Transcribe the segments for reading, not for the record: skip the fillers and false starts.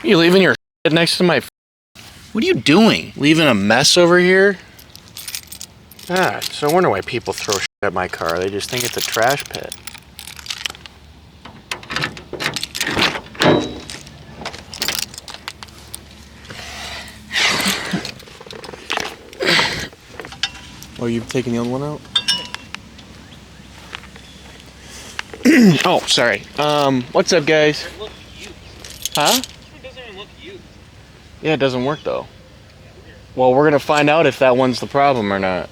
You leaving your shit next to my... What are you doing? Leaving a mess over here? Ah, so I wonder why people throw shit at my car. They just think it's a trash pit. Oh, you've taken the other one out? Oh, sorry. What's up, guys? It looks used. Huh? It doesn't even look used. Yeah, it doesn't work, though. Well, we're gonna find out if that one's the problem or not.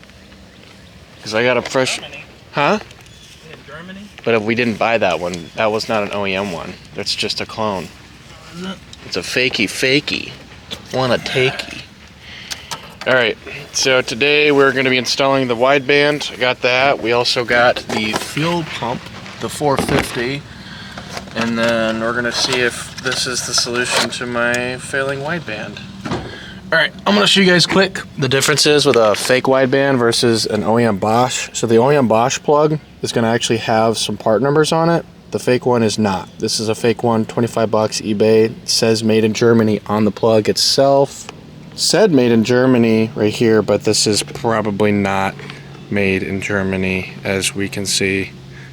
Because I got a fresh... Germany. Huh? In Germany? But if we didn't buy that one, that was not an OEM one. That's just a clone. It's a fakey. Wanna takey. Alright, so today we're going to be installing the wideband. I got that. We also got the fuel pump, the 450. And then we're going to see if this is the solution to my failing wideband. Alright, I'm going to show you guys quick the differences with a fake wideband versus an OEM Bosch. So the OEM Bosch plug is going to actually have some part numbers on it. The fake one is not. This is a fake one, 25 bucks, eBay. It says made in Germany on the plug itself. Said made in Germany right here, but this is probably not made in Germany, as we can see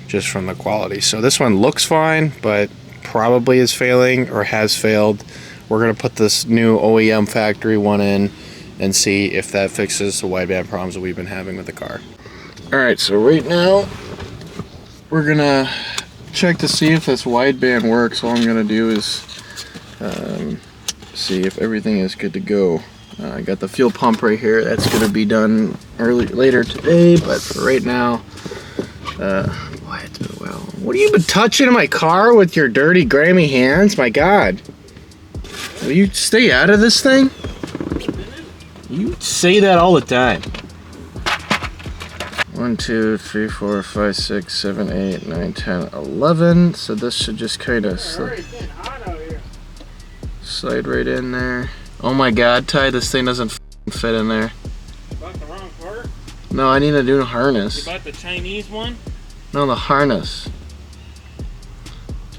just from the quality. So this one looks fine, but probably is failing or has failed. We're gonna put this new OEM factory one in and see if that fixes the wideband problems that we've been having with the car. All right, so right now we're gonna check to see if this wideband works. All I'm gonna do is see if everything is good to go. I got the fuel pump right here. That's gonna be done later today, but for right now, boy, it's been a while. What have you been touching in my car with your dirty, grimy hands? My God. Will you stay out of this thing? You say that all the time. 1, 2, 3, 4, 5, 6, 7, 8, 9, 10, 11. So this should just kind of slide right in there. Oh my God, Ty, this thing doesn't fit in there. You bought the wrong part? No, I need a new harness. You bought the Chinese one? No, the harness.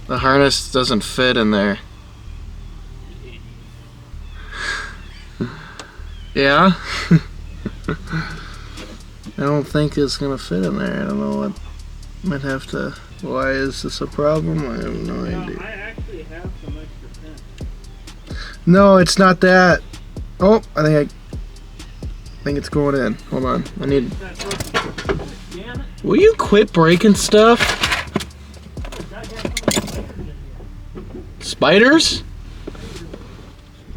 The harness doesn't fit in there. Yeah? I don't think it's gonna fit in there. I don't know what. Might have to. Why is this a problem? I have no idea. I actually have some extra pins. No, it's not that. Oh, I think it's going in. Hold on. I need. Will you quit breaking stuff? Spiders?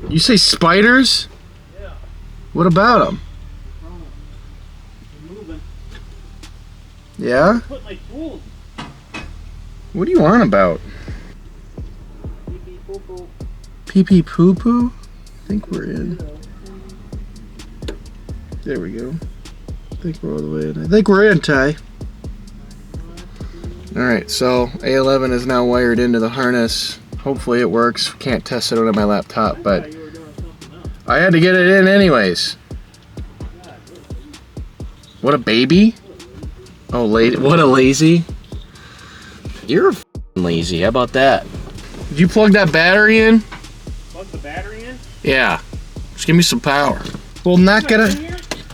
You say spiders? Yeah. What about them? They're moving. Yeah? Put my tools. What are you on about? Pee-pee poo-poo. Pee-pee poo-poo? I think we're in. There we go. I think we're all the way in. I think we're in, Ty. Alright, so A11 is now wired into the harness. Hopefully it works. Can't test it on my laptop, but I had to get it in anyways. What a baby. Oh, what a lazy. You're lazy. How about that? Did you plug that battery in? Plug the battery in? Yeah. Just give me some power. Well, not gonna...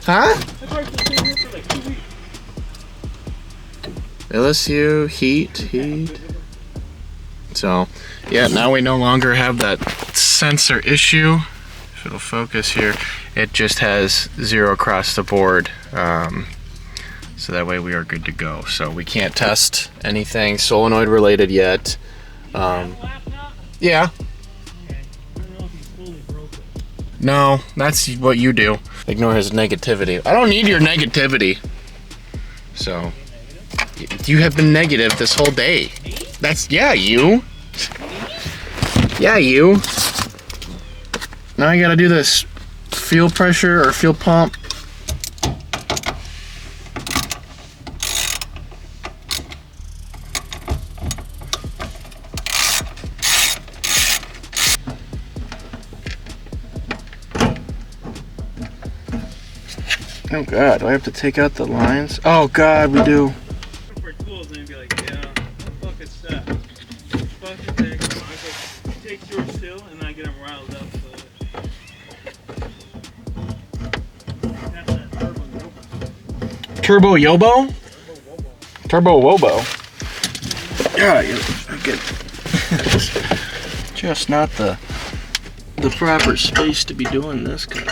Huh? That's why I've been sitting here for like 2 weeks. LSU, heat. So, yeah, now we no longer have that sensor issue. If it'll focus here, it just has 0 across the board. So that way we are good to go. So we can't test anything solenoid related yet. Yeah. No, that's what you do. Ignore his negativity. I don't need your negativity. So, you have been negative this whole day. Yeah, you. Yeah, you. Now I gotta do this fuel pressure or fuel pump. Oh God, do I have to take out the lines? Oh God, we do. For tools, and be like, yeah, what the fuck is that? Fucking thing. I go, take yours too, and I want to get them riled up. That's that Turbo Turbo Yobo? Wobo. Turbo Wobo. Yeah, I get just not the proper space to be doing this, guys.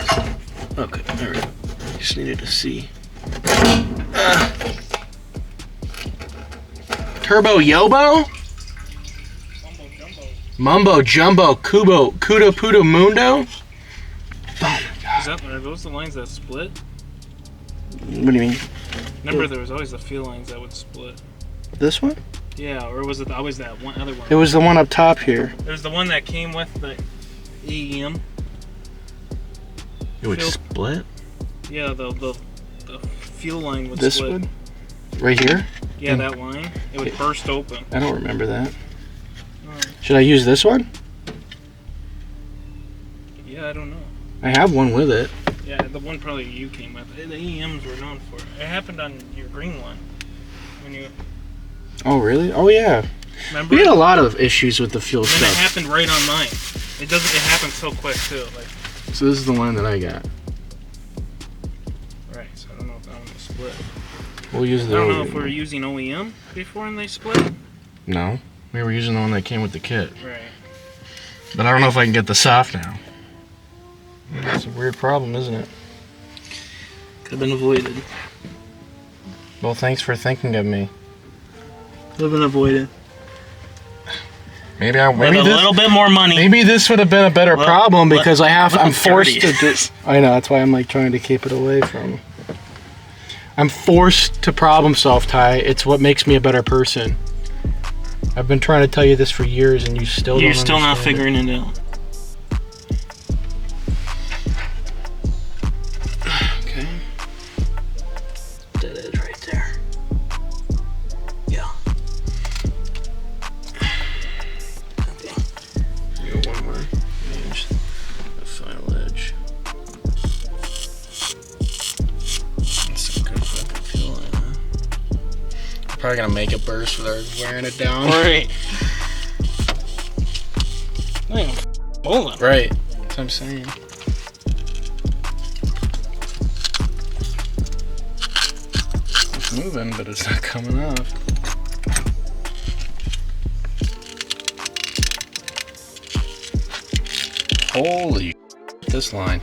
Okay, there we go. Just needed to see. Turbo Yobo? Mumbo Jumbo Kubo Kuda Puda Mundo? Are those the lines that split? What do you mean? Remember, there was always the fuel lines that would split. This one? Yeah, or was it always that one other one? It was the one up top here. There's the one that came with the AEM. It would Fuel- split? Yeah, the fuel line would This split. one? Right here? Yeah, that line. It would burst open. I don't remember that. Oh. Should I use this one? Yeah, I don't know. I have one with it. Yeah, the one probably you came with. The AEMs were known for it. It happened on your green one. When you Oh, really? Oh, yeah. remember? We had a lot of issues with the fuel And then it stuff. happened right on mine. It happened so quick too. Like, So this is the one that I got. right. So I don't know if that one was split. We'll use I the don't know if we were using OEM before and they split. No. We were using the one that came with the kit. Right. But I don't know if I can get the soft now. It's a weird problem, isn't it? Could have been avoided. Well, thanks for thinking of me. Could have been avoided. Maybe With a little bit more money. Maybe this would have been a better Well, problem because I'm dirty forced to it do. is. I know, that's why I'm like trying to keep it away from. I'm forced to problem solve, Ty. It's what makes me a better person. I've been trying to tell you this for years, and you still You're don't still not understand figuring it out. Okay. That is right there. Yeah. You got one more. Change the final edge. That's some good fucking feeling, huh? Probably gonna make it burst without wearing it down. Right. Damn. Hold on. Right. That's what I'm saying. It's moving, but it's not coming off. Holy this line.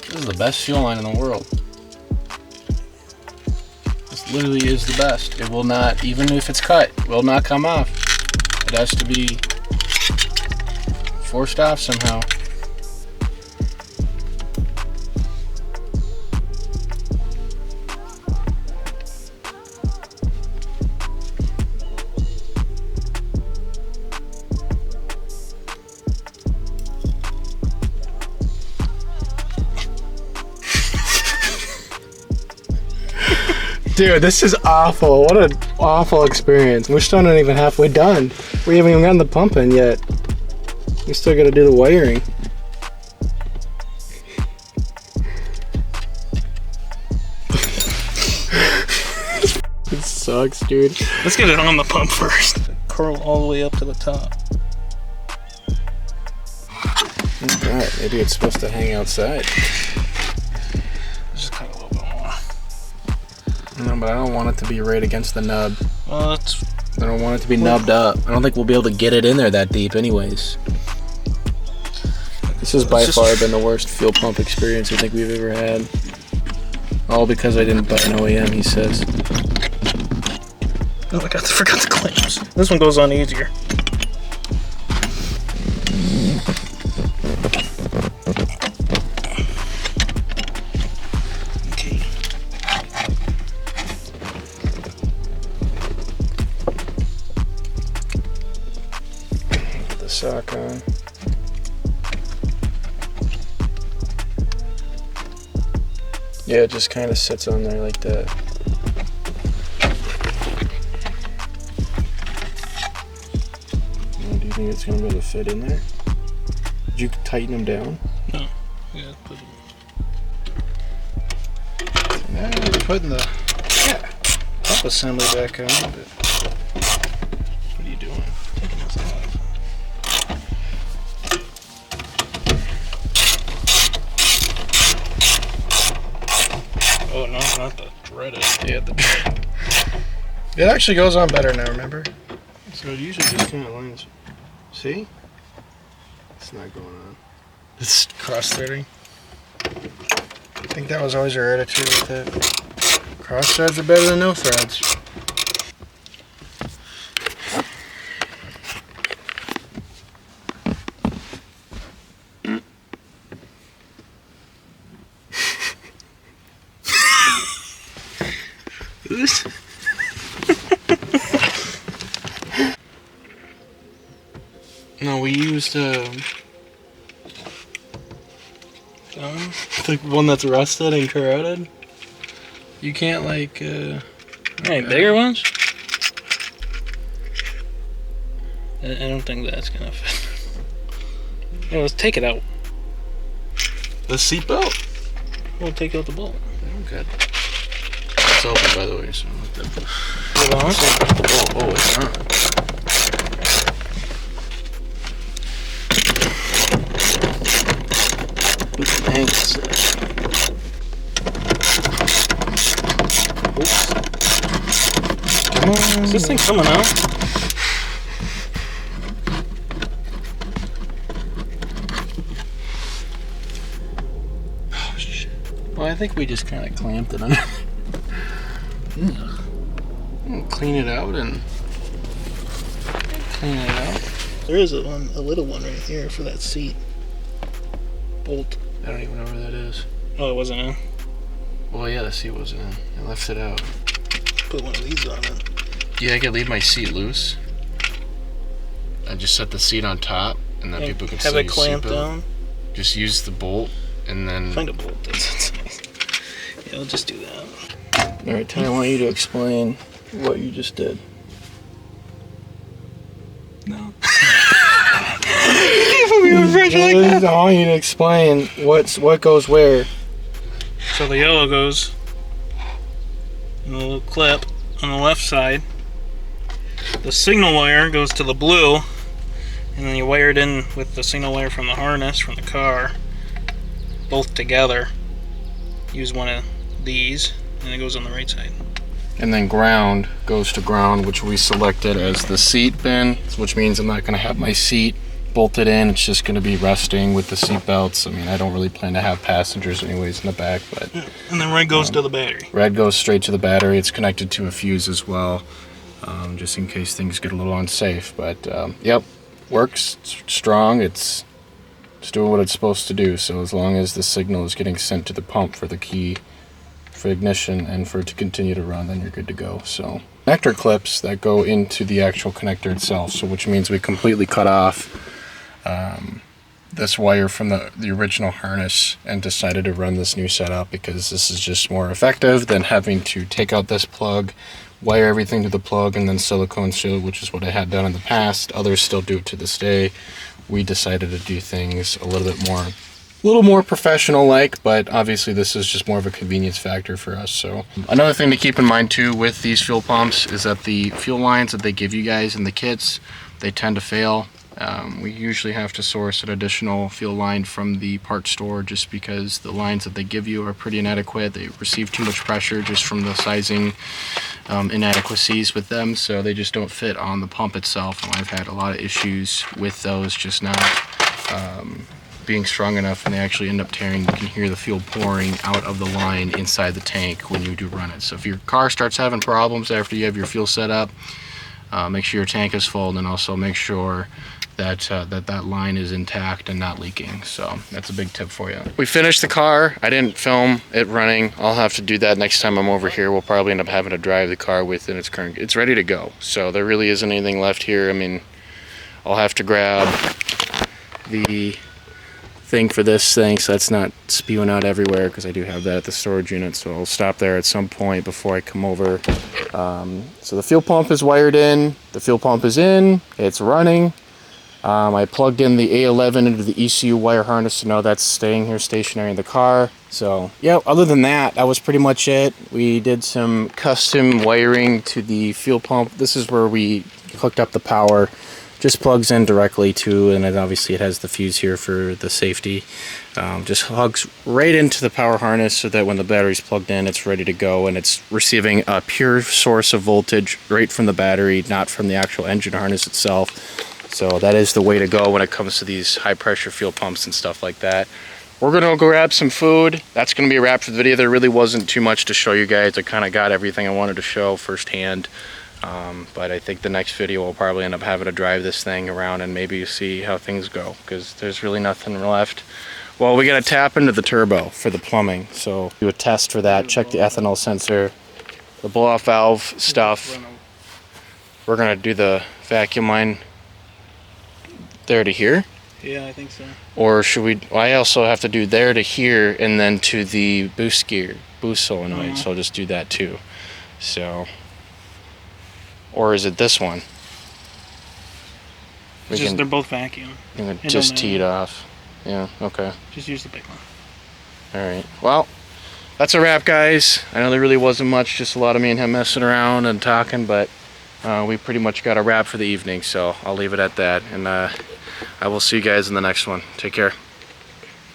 This is the best fuel line in the world. This literally is the best. It will not, even if it's cut, will not come off. It has to be forced off somehow. Dude, this is awful. What an awful experience. We're still not even halfway done. We haven't even gotten the pump in yet. We still gotta do the wiring. It sucks, dude. Let's get it on the pump first. Curl all the way up to the top. Alright, maybe it's supposed to hang outside. Just cut a little bit more. No, but I don't want it to be right against the nub. Well, that's I don't want it to be nubbed up. I don't think we'll be able to get it in there that deep anyways. This has by far been the worst fuel pump experience I think we've ever had. All because I didn't buy an OEM, he says. oh, I forgot the clamps. This one goes on easier. Okay. Put the sock on. Yeah, it just kind of sits on there like that. Do you think it's going to be able to fit in there? Did you tighten them down? No. Yeah, put it. Yeah, we're putting the pump assembly back on. But What are you doing? Taking this off. Not the threaded. Yeah, it actually goes on better now, remember? So it usually just kind of lines. See? It's not going on. It's cross-threading. I think that was always your attitude with it. Cross threads are better than no threads. No, we used the one that's rusted and corroded. You can't like Any bigger ones? I don't think that's gonna fit. Yeah, let's take it out. the seatbelt. We'll take out the bolt. Good. It's open, by the way, so let that. Is it on? Oh, it's not. Thanks. Come on. Is this thing coming out? Oh shit. Well, I think we just kind of clamped it under. Clean it out and clean it out. There is a little one right here for that seat. Bolt. I don't even know where that is. Oh, it wasn't in. Well, yeah, the seat wasn't in. I left it out. Put one of these on it. Yeah, I could leave my seat loose. I just set the seat on top, and then people can have see it clamped down. Just use the bolt, and then. Find a bolt. That's nice. Yeah, we'll just do that. All right, Ty, I want you to explain what you just did. No. I want you to explain what goes where. So the yellow goes in the little clip on the left side. The signal wire goes to the blue, and then you wire it in with the signal wire from the harness from the car, both together. Use one of these, and it goes on the right side. And then ground goes to ground, which we selected as the seat bin, which means I'm not going to have my seat bolted in. It's just going to be resting with the seat belts. I mean, I don't really plan to have passengers anyways in the back, but And then red goes to the battery. red goes straight to the battery. It's connected to a fuse as well, just in case things get a little unsafe. But yep, works. It's strong. It's doing what it's supposed to do. So as long as the signal is getting sent to the pump for the key for ignition and for it to continue to run, then you're good to go. So connector clips that go into the actual connector itself, so which means we completely cut off this wire from the original harness and decided to run this new setup because this is just more effective than having to take out this plug, wire everything to the plug, and then silicone seal, which is what I had done in the past. Others still do it to this day. We decided to do things a little more professional like, but obviously this is just more of a convenience factor for us. So another thing to keep in mind too with these fuel pumps is that the fuel lines that they give you guys in the kits, they tend to fail. We usually have to source an additional fuel line from the parts store just because the lines that they give you are pretty inadequate. They receive too much pressure just from the sizing inadequacies with them, so they just don't fit on the pump itself. And I've had a lot of issues with those just not being strong enough, and they actually end up tearing. You can hear the fuel pouring out of the line inside the tank when you do run it. So if your car starts having problems after you have your fuel set up, make sure your tank is full, and then also make sure that that line is intact and not leaking. So that's a big tip for you. We finished the car. I didn't film it running. I'll have to do that next time I'm over here. We'll probably end up having to drive the car within its current. It's ready to go. So there really isn't anything left here. I mean, I'll have to grab the thing for this thing so that's not spewing out everywhere, because I do have that at the storage unit. So I'll stop there at some point before I come over. So the fuel pump is wired in. The fuel pump is in. It's running. I plugged in the A11 into the ECU wire harness to know that's staying here stationary in the car. So yeah, other than that, that was pretty much it. We did some custom wiring to the fuel pump. This is where we hooked up the power just plugs in directly to, and then obviously it has the fuse here for the safety. Just plugs right into the power harness so that when the battery's plugged in, it's ready to go, and it's receiving a pure source of voltage right from the battery, not from the actual engine harness itself. So that is the way to go when it comes to these high pressure fuel pumps and stuff like that. We're gonna go grab some food. That's gonna be a wrap for the video. There really wasn't too much to show you guys. I kind of got everything I wanted to show firsthand. But I think the next video we'll probably end up having to drive this thing around and maybe see how things go, because there's really nothing left. Well, we got to tap into the turbo for the plumbing, so do a test for that, check the ethanol sensor, the blow-off valve stuff. We're going to do the vacuum line there to here. Yeah, I think so. Or should we, well, I also have to do there to here and then to the boost gear, boost solenoid, so I'll just do that too. So, or is it this one? They're both vacuum. Just tee it off. Yeah, okay. Just use the big one. Alright, well, that's a wrap, guys. I know there really wasn't much, just a lot of me and him messing around and talking, but we pretty much got a wrap for the evening, so I'll leave it at that. And I will see you guys in the next one. Take care.